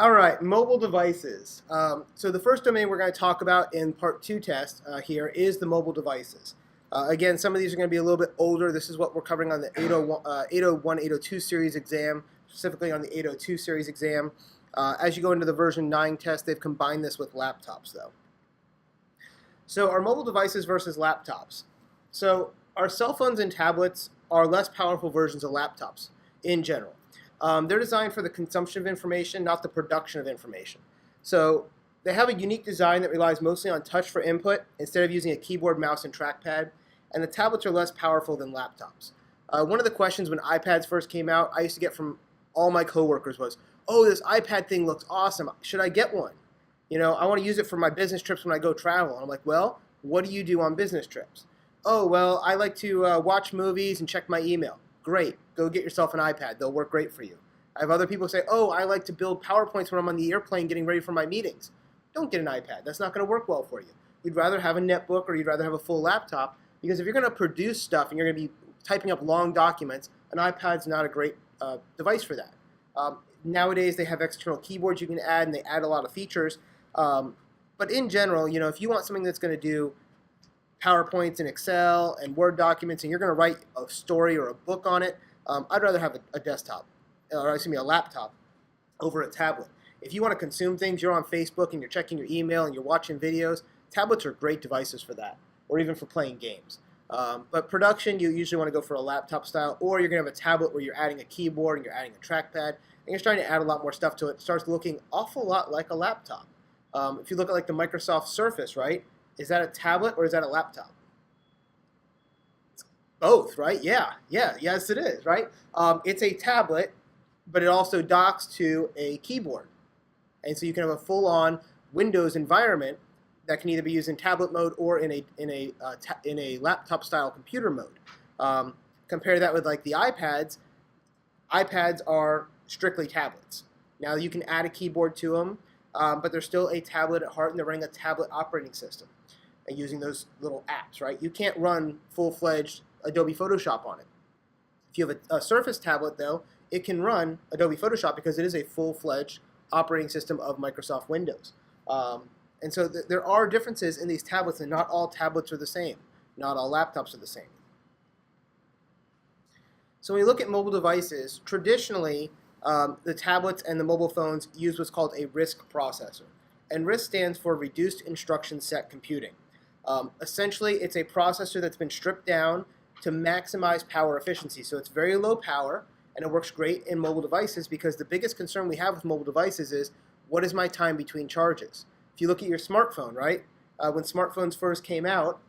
All right, mobile devices. So the first domain we're going to talk about in part two test here is the mobile devices. Again, some of these are going to be a little bit older. This is what we're covering on the 801, 802 series exam, specifically on the 802 series exam. As you go into the version 9 test, they've combined this with laptops, though. So our mobile devices versus laptops. So our cell phones and tablets are less powerful versions of laptops in general. They're designed for the consumption of information, not the production of information. So they have a unique design that relies mostly on touch for input instead of using a keyboard, mouse, and trackpad. And the tablets are less powerful than laptops. One of the questions when iPads first came out, I used to get from all my coworkers was, "Oh, this iPad thing looks awesome. Should I get one? You know, I want to use it for my business trips when I go travel." And I'm like, "Well, what do you do on business trips?" "Oh, well, I like to watch movies and check my email." Great. Go get yourself an iPad. They'll work great for you. I have other people say, "Oh, I like to build PowerPoints when I'm on the airplane getting ready for my meetings." Don't get an iPad. That's not going to work well for you. You'd rather have a netbook or you'd rather have a full laptop, because if you're going to produce stuff and you're going to be typing up long documents, an iPad's not a great device for that. Nowadays, they have external keyboards you can add, and they add a lot of features. But in general, you know, if you want something that's going to do PowerPoints and Excel and Word documents, and you're going to write a story or a book on it, I'd rather have a desktop, or excuse me, a laptop over a tablet. If you want to consume things, you're on Facebook and you're checking your email and you're watching videos, tablets are great devices for that, or even for playing games. But production, you usually want to go for a laptop style, or you're going to have a tablet where you're adding a keyboard and you're adding a trackpad, and you're starting to add a lot more stuff to it. It starts looking awful lot like a laptop. If you look at like the Microsoft Surface, right? Is that a tablet or is that a laptop? It's both, right? Yes it is, right? It's a tablet, but it also docks to a keyboard. And so you can have a full-on Windows environment that can either be used in tablet mode or in a laptop-style computer mode. Compare that with like the iPads. iPads are strictly tablets. Now you can add a keyboard to them, but they're still a tablet at heart, and they're running a tablet operating system and using those little apps, right? You can't run full-fledged Adobe Photoshop on it. If you have a Surface tablet, though, it can run Adobe Photoshop because it is a full-fledged operating system of Microsoft Windows. And so there are differences in these tablets, and not all tablets are the same. Not all laptops are the same. So when you look at mobile devices, traditionally, the tablets and the mobile phones use what's called a RISC processor. And RISC stands for Reduced Instruction Set Computing. Essentially, it's a processor that's been stripped down to maximize power efficiency. So it's very low power, and it works great in mobile devices, because the biggest concern we have with mobile devices is, what is my time between charges? If you look at your smartphone, right? When smartphones first came out,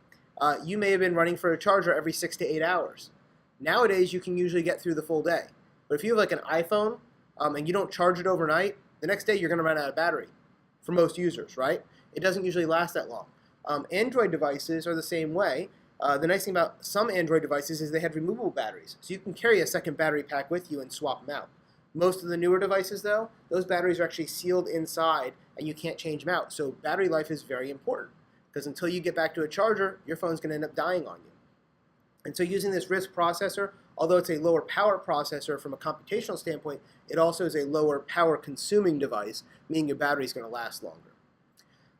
you may have been running for a charger every 6 to 8 hours. Nowadays, you can usually get through the full day. But if you have like an iPhone and you don't charge it overnight, the next day you're going to run out of battery for most users, right? It doesn't usually last that long. Android devices are the same way. The nice thing about some Android devices is they have removable batteries, so you can carry a second battery pack with you and swap them out. Most of the newer devices, though, those batteries are actually sealed inside, and you can't change them out. So battery life is very important, because until you get back to a charger, your phone's going to end up dying on you. And so using this RISC processor, although it's a lower power processor from a computational standpoint, it also is a lower power consuming device, meaning your battery is going to last longer.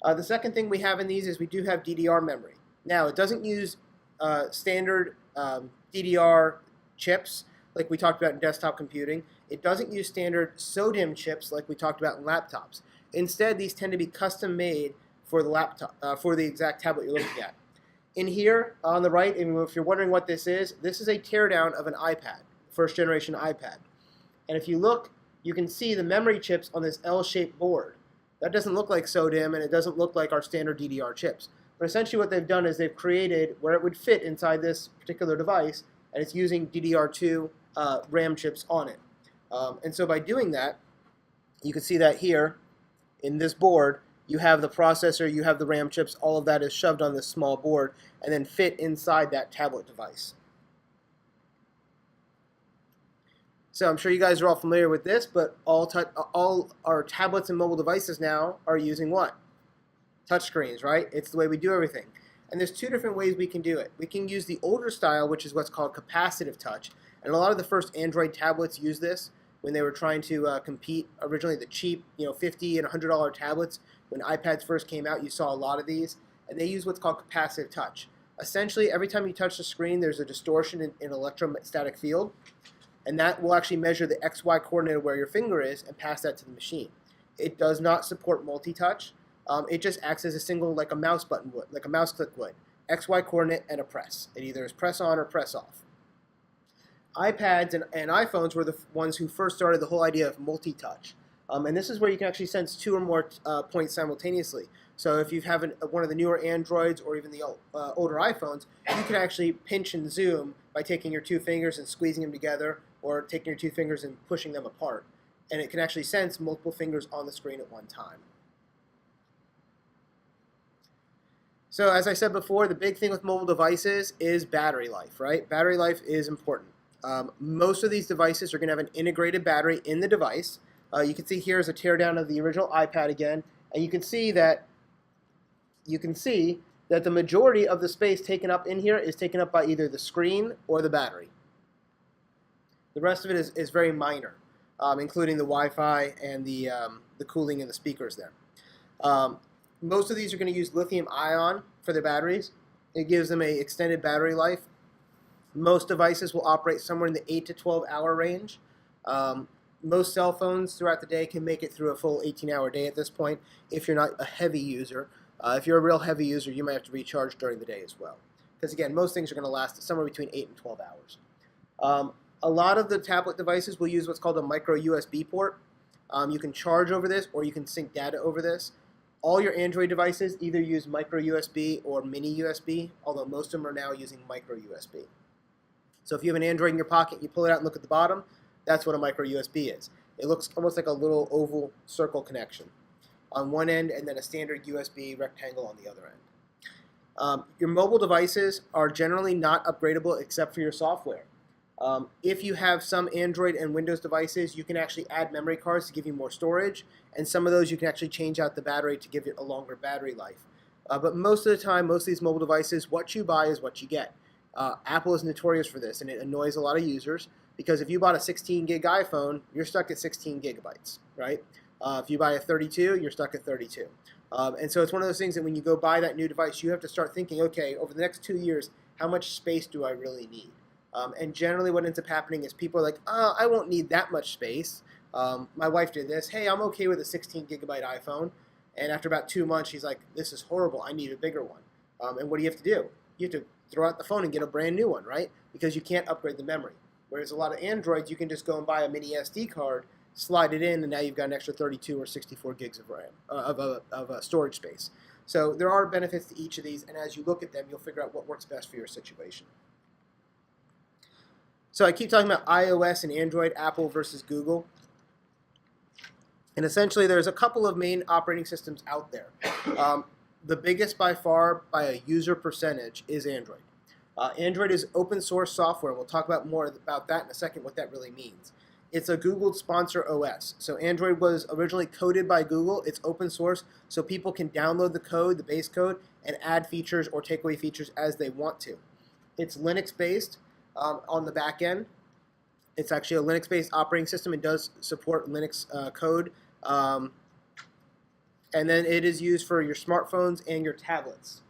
The second thing we have in these is we do have DDR memory. Now, it doesn't use standard DDR chips like we talked about in desktop computing. It doesn't use standard SODIMM chips like we talked about in laptops. Instead, these tend to be custom made for the laptop, for the exact tablet you're looking at. In here on the right, if you're wondering what this is a teardown of an iPad, first generation iPad. And if you look, you can see the memory chips on this L-shaped board. That doesn't look like SODIMM, and it doesn't look like our standard DDR chips. But essentially what they've done is they've created where it would fit inside this particular device, and it's using DDR2 RAM chips on it. And so by doing that, you can see that here in this board, you have the processor, you have the RAM chips, all of that is shoved on this small board and then fit inside that tablet device. So I'm sure you guys are all familiar with this, but all our tablets and mobile devices now are using what? Touchscreens, right? It's the way we do everything. And there's two different ways we can do it. We can use the older style, which is what's called capacitive touch. And a lot of the first Android tablets use this. when they were trying to compete. Originally, the cheap, $50 and $100 tablets. When iPads first came out, you saw a lot of these, and they use what's called capacitive touch. Essentially, every time you touch the screen, there's a distortion in electrostatic field, and that will actually measure the XY coordinate where your finger is and pass that to the machine. It does not support multi-touch. It just acts as a single, like a mouse button would, like a mouse click would. XY coordinate and a press. It either is press on or press off. iPads and iPhones were the ones who first started the whole idea of multi-touch. And this is where you can actually sense two or more points simultaneously. So if you have one of the newer Androids or even the older iPhones, you can actually pinch and zoom by taking your two fingers and squeezing them together, or taking your two fingers and pushing them apart. And it can actually sense multiple fingers on the screen at one time. So as I said before, the big thing with mobile devices is battery life, right? Battery life is important. Most of these devices are going to have an integrated battery in the device. You can see here is a teardown of the original iPad again, and you can see that the majority of the space taken up in here is taken up by either the screen or the battery. The rest of it is very minor, including the Wi-Fi and the cooling and the speakers there. Most of these are going to use lithium ion for their batteries. It gives them an extended battery life. Most devices will operate somewhere in the 8 to 12 hour range. Most cell phones throughout the day can make it through a full 18-hour day at this point if you're not a heavy user. If you're a real heavy user, you might have to recharge during the day as well. Because again, most things are going to last somewhere between 8 and 12 hours. A lot of the tablet devices will use what's called a micro USB port. You can charge over this, or you can sync data over this. All your Android devices either use micro USB or mini USB, although most of them are now using micro USB. So if you have an Android in your pocket, you pull it out and look at the bottom, that's what a micro USB is. It looks almost like a little oval circle connection on one end, and then a standard USB rectangle on the other end. Your mobile devices are generally not upgradable except for your software. If you have some Android and Windows devices, you can actually add memory cards to give you more storage, and some of those you can actually change out the battery to give it a longer battery life. But most of the time, most of these mobile devices, what you buy is what you get. Apple is notorious for this, and it annoys a lot of users, because if you bought a 16 gig iPhone, you're stuck at 16 gigabytes, right? If you buy a 32, you're stuck at 32. And so it's one of those things that when you go buy that new device, you have to start thinking, okay, over the next 2 years, how much space do I really need? And generally what ends up happening is people are like, oh, I won't need that much space. My wife did this. Hey, I'm okay with a 16 gigabyte iPhone. And after about 2 months, she's like, this is horrible. I need a bigger one. And what do you have to do? You have to throw out the phone and get a brand new one, right? Because you can't upgrade the memory. Whereas a lot of Androids, you can just go and buy a mini SD card, slide it in, and now you've got an extra 32 or 64 gigs of RAM, of storage space. So there are benefits to each of these, and as you look at them, you'll figure out what works best for your situation. So I keep talking about iOS and Android, Apple versus Google. And essentially there's a couple of main operating systems out there. The biggest by far, by a user percentage, is Android. Android is open source software. We'll talk about more about that in a second, what that really means. It's a Google sponsor OS. So Android was originally coded by Google. It's open source, so people can download the code, the base code, and add features or take away features as they want to. It's Linux-based on the back end. It's actually a Linux-based operating system. It does support Linux code. And then it is used for your smartphones and your tablets.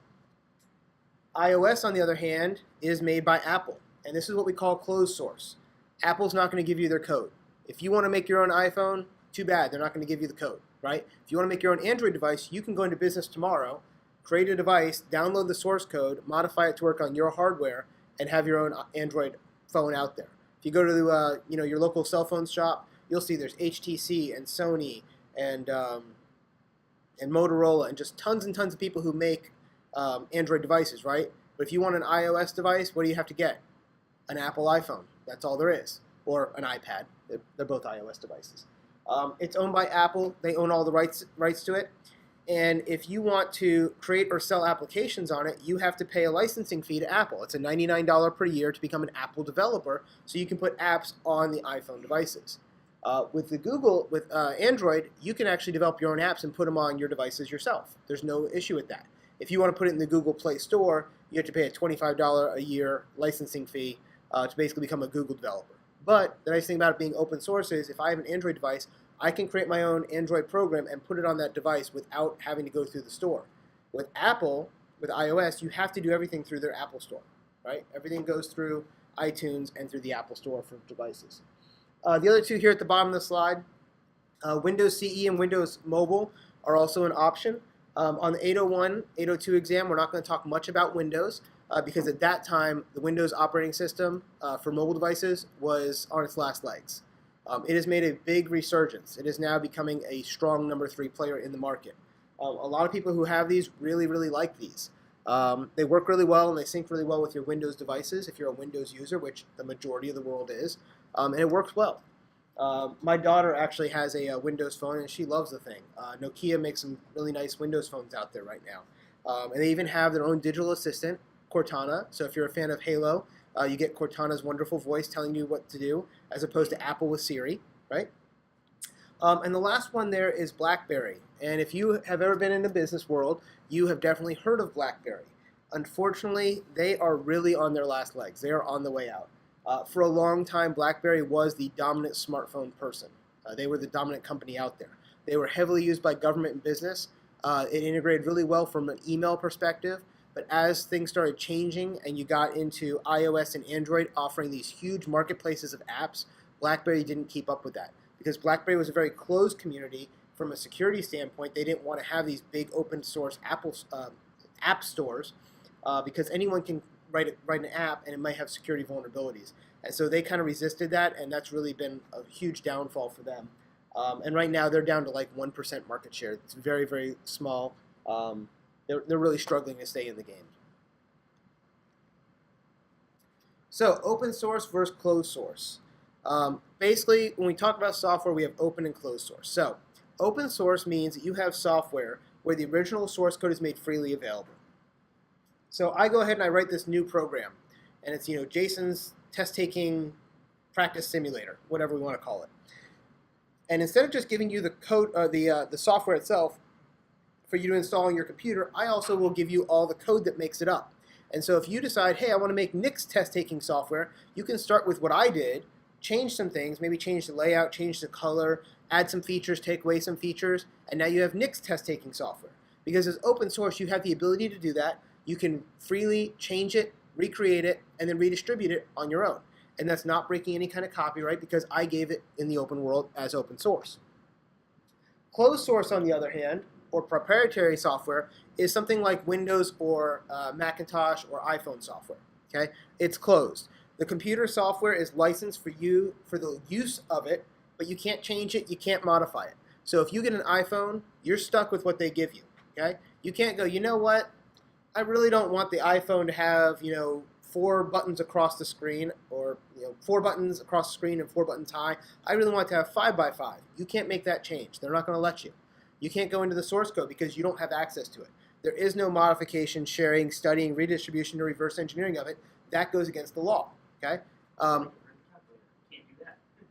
iOS, on the other hand, is made by Apple. And this is what we call closed source. Apple's not going to give you their code. If you want to make your own iPhone, too bad. They're not going to give you the code, right? If you want to make your own Android device, you can go into business tomorrow, create a device, download the source code, modify it to work on your hardware, and have your own Android phone out there. If you go to your local cell phone shop, you'll see there's HTC and Sony and Motorola and just tons and tons of people who make Android devices, right? But if you want an iOS device, what do you have to get? An Apple iPhone. That's all there is. Or an iPad. They're both iOS devices. It's owned by Apple. They own all the rights to it. And if you want to create or sell applications on it, you have to pay a licensing fee to Apple. It's a $99 per year to become an Apple developer, so you can put apps on the iPhone devices. With Android, you can actually develop your own apps and put them on your devices yourself. There's no issue with that. If you want to put it in the Google Play Store, you have to pay a $25 a year licensing fee to basically become a Google developer. But the nice thing about it being open source is if I have an Android device, I can create my own Android program and put it on that device without having to go through the store. With Apple, with iOS, you have to do everything through their Apple Store, right? Everything goes through iTunes and through the Apple Store for devices. The other two here at the bottom of the slide, Windows CE and Windows Mobile are also an option. On the 801, 802 exam, we're not going to talk much about Windows because at that time, the Windows operating system for mobile devices was on its last legs. It has made a big resurgence. It is now becoming a strong number 3 player in the market. A lot of people who have these really, really like these. They work really well and they sync really well with your Windows devices if you're a Windows user, which the majority of the world is, and it works well. My daughter actually has a Windows phone and she loves the thing. Nokia makes some really nice Windows phones out there right now. And they even have their own digital assistant, Cortana. So if you're a fan of Halo, you get Cortana's wonderful voice telling you what to do, as opposed to Apple with Siri, right? And the last one there is BlackBerry. And if you have ever been in the business world, you have definitely heard of BlackBerry. Unfortunately, they are really on their last legs. They are on the way out. For a long time, BlackBerry was the dominant smartphone person. They were the dominant company out there. They were heavily used by government and business. It integrated really well from an email perspective. But as things started changing and you got into iOS and Android offering these huge marketplaces of apps, BlackBerry didn't keep up with that. Because BlackBerry was a very closed community from a security standpoint, they didn't want to have these big open source Apple app stores because anyone can write an app and it might have security vulnerabilities. And so they kind of resisted that, and that's really been a huge downfall for them. And right now they're down to like 1% market share. It's very, very small. They're really struggling to stay in the game. So open source versus closed source. Basically, when we talk about software, we have open and closed source. So open source means that you have software where the original source code is made freely available. So I go ahead and I write this new program, and it's Jason's test-taking practice simulator, whatever we want to call it. And instead of just giving you the code, the software itself, for you to install on your computer, I also will give you all the code that makes it up. And so if you decide, hey, I want to make Nix test-taking software, you can start with what I did, change some things, maybe change the layout, change the color, add some features, take away some features, and now you have Nix test-taking software. Because as open source, you have the ability to do that. You can freely change it, recreate it, and then redistribute it on your own. And that's not breaking any kind of copyright because I gave it in the open world as open source. Closed source, on the other hand, or proprietary software, is something like Windows or Macintosh or iPhone software. Okay, it's closed. The computer software is licensed for you for the use of it, but you can't change it, you can't modify it. So if you get an iPhone, you're stuck with what they give you. Okay, you can't go, you know what? I really don't want the iPhone to have 4 buttons across the screen, or 4 buttons across the screen and 4 buttons high. I really want it to have 5x5. You can't make that change. They're not going to let you. You can't go into the source code because you don't have access to it. There is no modification, sharing, studying, redistribution, or reverse engineering of it. That goes against the law. Okay?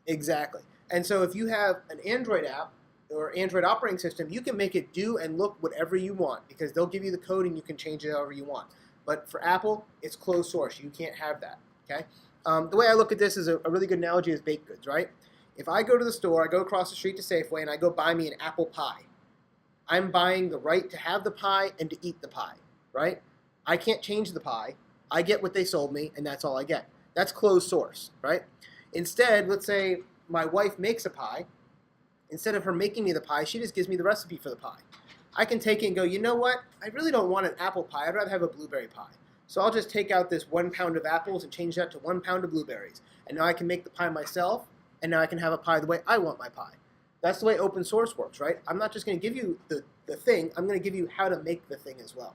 Exactly. And so if you have an Android app or Android operating system, you can make it do and look whatever you want because they'll give you the code and you can change it however you want. But for Apple, it's closed source. You can't have that. Okay? The way I look at this is a really good analogy is baked goods, right? If I go to the store, I go across the street to Safeway, and I go buy me an apple pie. I'm buying the right to have the pie and to eat the pie, right? I can't change the pie. I get what they sold me, and that's all I get. That's closed source, right? Instead, let's say my wife makes a pie. Instead of her making me the pie, she just gives me the recipe for the pie. I can take it and go, you know what? I really don't want an apple pie. I'd rather have a blueberry pie. So I'll just take out this 1 pound of apples and change that to 1 pound of blueberries. And now I can make the pie myself, and now I can have a pie the way I want my pie. That's the way open source works, right? I'm not just going to give you the thing. I'm going to give you how to make the thing as well.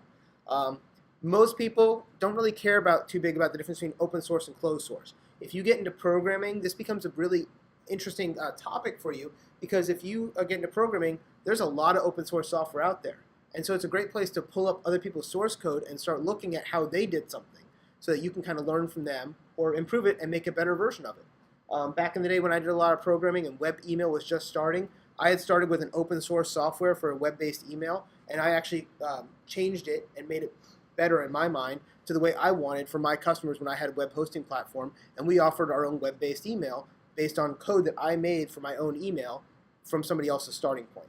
Most people don't really care too big about the difference between open source and closed source. If you get into programming, this becomes a really interesting topic for you because if you get into programming, there's a lot of open source software out there. And so it's a great place to pull up other people's source code and start looking at how they did something so that you can kind of learn from them or improve it and make a better version of it. Back in the day when I did a lot of programming and web email was just starting, I had started with an open source software for a web-based email, and I actually changed it and made it better in my mind to the way I wanted for my customers when I had a web hosting platform, and we offered our own web-based email based on code that I made for my own email from somebody else's starting point.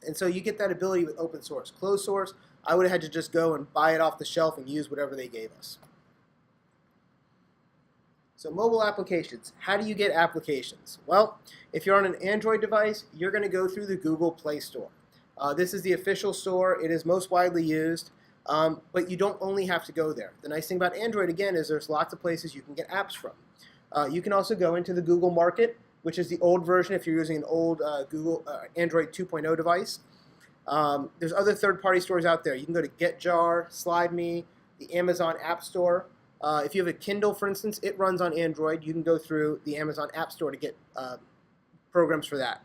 And so you get that ability with open source. Closed source, I would have had to just go and buy it off the shelf and use whatever they gave us. So mobile applications. How do you get applications? Well, if you're on an Android device, you're going to go through the Google Play Store. This is the official store. It is most widely used, but you don't only have to go there. The nice thing about Android, again, is there's lots of places you can get apps from. You can also go into the Google Market, which is the old version if you're using an old Google Android 2.0 device. There's other third-party stores out there. You can go to GetJar, SlideMe, the Amazon App Store. If you have a Kindle, for instance, it runs on Android. You can go through the Amazon App Store to get programs for that.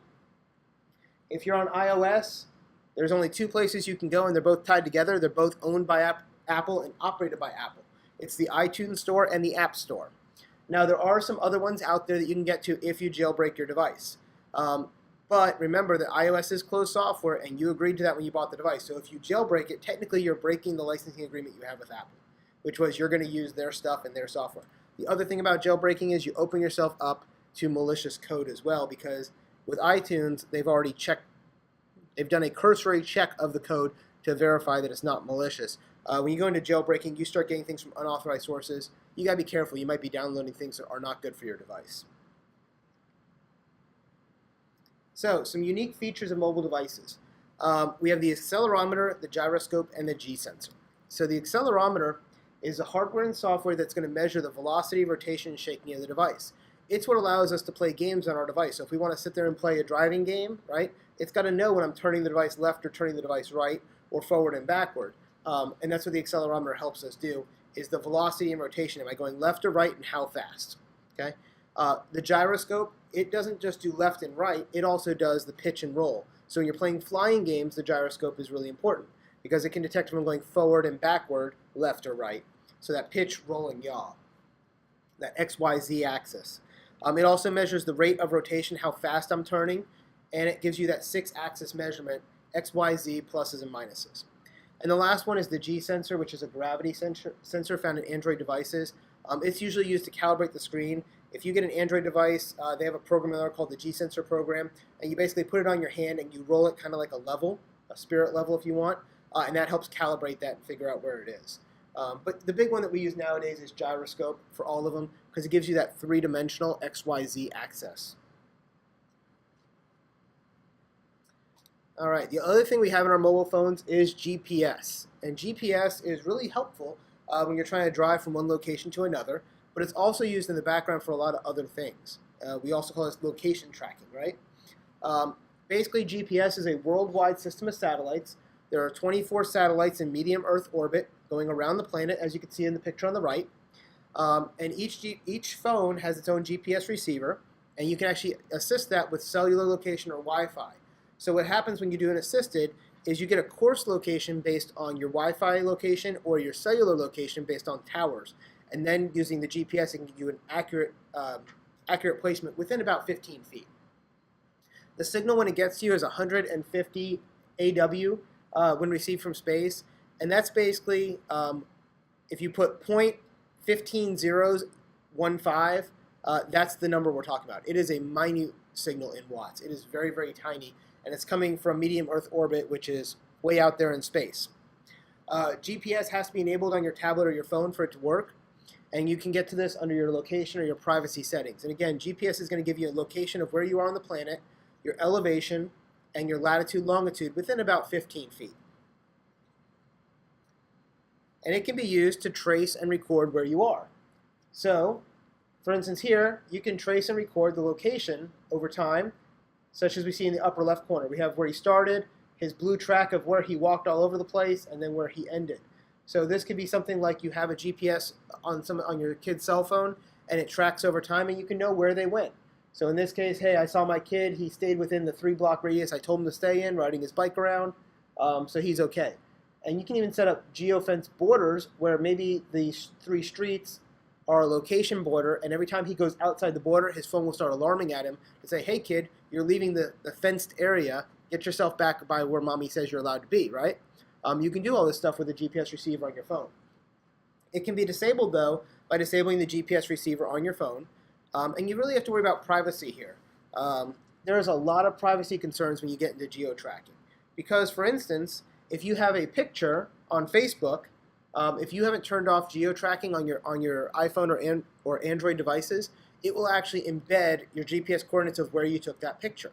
If you're on iOS, there's only two places you can go, and they're both tied together. They're both owned by Apple and operated by Apple. It's the iTunes Store and the App Store. Now, there are some other ones out there that you can get to if you jailbreak your device. But remember that iOS is closed software, and you agreed to that when you bought the device. So if you jailbreak it, technically you're breaking the licensing agreement you have with Apple, which was you're going to use their stuff and their software. The other thing about jailbreaking is you open yourself up to malicious code as well, because with iTunes, they've already checked, they've done a cursory check of the code to verify that it's not malicious. When you go into jailbreaking, you start getting things from unauthorized sources. You got to be careful. You might be downloading things that are not good for your device. So, some unique features of mobile devices. We have the accelerometer, the gyroscope, and the G-sensor. So the accelerometer is the hardware and software that's going to measure the velocity, rotation, and shaking of the device. It's what allows us to play games on our device. So if we want to sit there and play a driving game, right, it's got to know when I'm turning the device left or turning the device right or forward and backward. And that's what the accelerometer helps us do, is the velocity and rotation. Am I going left or right, and how fast? Okay. The gyroscope, it doesn't just do left and right, it also does the pitch and roll. So when you're playing flying games, the gyroscope is really important because it can detect if I'm going forward and backward, left or right. So that pitch, roll, and yaw, that XYZ axis. It also measures the rate of rotation, how fast I'm turning, and it gives you that 6-axis measurement, XYZ, pluses and minuses. And the last one is the G-sensor, which is a gravity sensor found in Android devices. It's usually used to calibrate the screen. If you get an Android device, they have a program there called the G-sensor program, and you basically put it on your hand and you roll it kind of like a level, a spirit level if you want, and that helps calibrate that and figure out where it is. But the big one that we use nowadays is gyroscope for all of them because it gives you that 3-dimensional XYZ axis. All right, the other thing we have in our mobile phones is GPS. And GPS is really helpful when you're trying to drive from one location to another, but it's also used in the background for a lot of other things. We also call this location tracking, right? Basically, GPS is a worldwide system of satellites. There are 24 satellites in medium Earth orbit going around the planet, as you can see in the picture on the right. And each phone has its own GPS receiver, and you can actually assist that with cellular location or Wi-Fi. So what happens when you do an assisted is you get a course location based on your Wi-Fi location or your cellular location based on towers. And then using the GPS, it can give you an accurate placement within about 15 feet. The signal when it gets to you is 150 AW when received from space. And that's basically, if you put 0.15 that's the number we're talking about. It is a minute signal in watts. It is very, very tiny. And it's coming from medium Earth orbit, which is way out there in space. GPS has to be enabled on your tablet or your phone for it to work. And you can get to this under your location or your privacy settings. And again, GPS is going to give you a location of where you are on the planet, your elevation, and your latitude, longitude within about 15 feet. And it can be used to trace and record where you are. So, for instance here, you can trace and record the location over time, such as we see in the upper left corner. We have where he started, his blue track of where he walked all over the place, and then where he ended. So this could be something like you have a GPS on your kid's cell phone, and it tracks over time, and you can know where they went. So in this case, hey, I saw my kid. He stayed within the 3-block radius I told him to stay in, riding his bike around, so he's okay. And you can even set up geofence borders where maybe the 3 streets are a location border, and every time he goes outside the border, his phone will start alarming at him to say, hey kid, you're leaving the fenced area, get yourself back by where mommy says you're allowed to be, right? You can do all this stuff with a GPS receiver on your phone. It can be disabled, though, by disabling the GPS receiver on your phone. And you really have to worry about privacy here. There's a lot of privacy concerns when you get into geo-tracking. Because, for instance, if you have a picture on Facebook, if you haven't turned off geo-tracking on your iPhone or Android devices, it will actually embed your GPS coordinates of where you took that picture.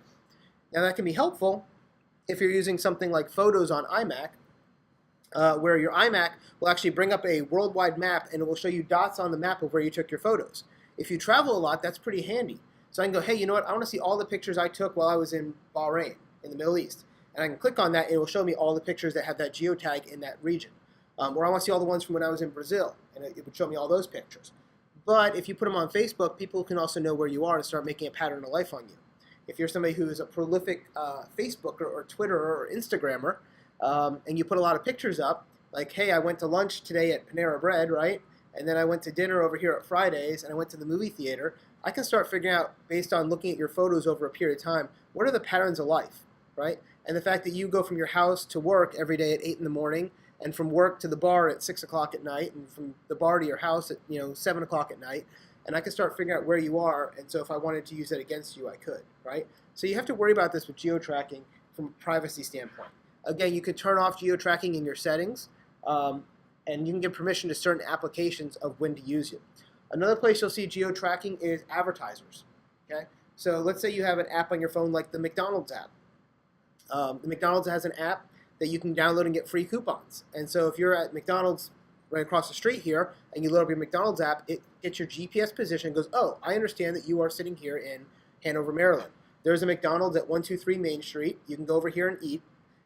Now, that can be helpful if you're using something like Photos on iMac, where your iMac will actually bring up a worldwide map and it will show you dots on the map of where you took your photos. If you travel a lot, that's pretty handy. So I can go, hey, you know what? I want to see all the pictures I took while I was in Bahrain, in the Middle East. And I can click on that and it will show me all the pictures that have that geotag in that region. Or I want to see all the ones from when I was in Brazil, and it would show me all those pictures. But if you put them on Facebook, people can also know where you are and start making a pattern of life on you. If you're somebody who is a prolific Facebooker or Twitterer or Instagrammer, and you put a lot of pictures up, like, hey, I went to lunch today at Panera Bread, right? And then I went to dinner over here at Fridays, and I went to the movie theater. I can start figuring out, based on looking at your photos over a period of time, what are the patterns of life, right? And the fact that you go from your house to work every day at 8 in the morning, and from work to the bar at 6 o'clock at night, and from the bar to your house at 7 o'clock at night, and I can start figuring out where you are, and so if I wanted to use that against you, I could, right? So you have to worry about this with geo-tracking from a privacy standpoint. Again, you could turn off geo-tracking in your settings, and you can give permission to certain applications of when to use it. Another place you'll see geo-tracking is advertisers. Okay, so let's say you have an app on your phone like the McDonald's app. The McDonald's has an app that you can download and get free coupons. And so if you're at McDonald's right across the street here and you load up your McDonald's app, it gets your GPS position and goes, oh, I understand that you are sitting here in Hanover, Maryland. There's a McDonald's at 123 Main Street. You can go over here and eat.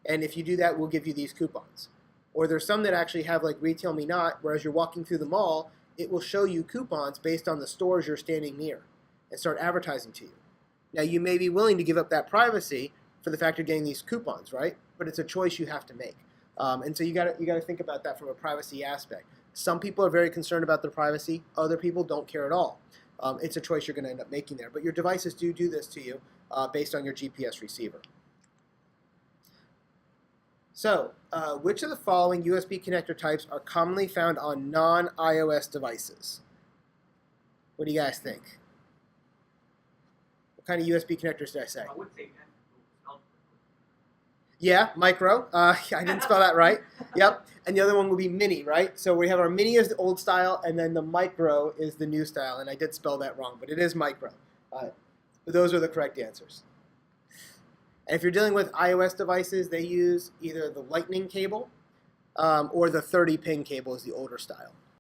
And if you do that, we'll give you these coupons. Or there's some that actually have like Retail Me Not, where as you're walking through the mall, it will show you coupons based on the stores you're standing near and start advertising to you. Now, you may be willing to give up that privacy for the fact you're getting these coupons, right? But it's a choice you have to make. And so you got to think about that from a privacy aspect. Some people are very concerned about their privacy. Other people don't care at all. It's a choice you're going to end up making there. But your devices do this to you based on your GPS receiver. So, which of the following USB connector types are commonly found on non-iOS devices? What do you guys think? What kind of USB connectors did I say? I would say Yeah, micro. I didn't spell that right. Yep. And the other one would be mini, right? So we have our mini as the old style, and then the micro is the new style. And I did spell that wrong, but it is micro. But those are the correct answers. And if you're dealing with iOS devices, they use either the Lightning cable or the 30-pin cable is the older style.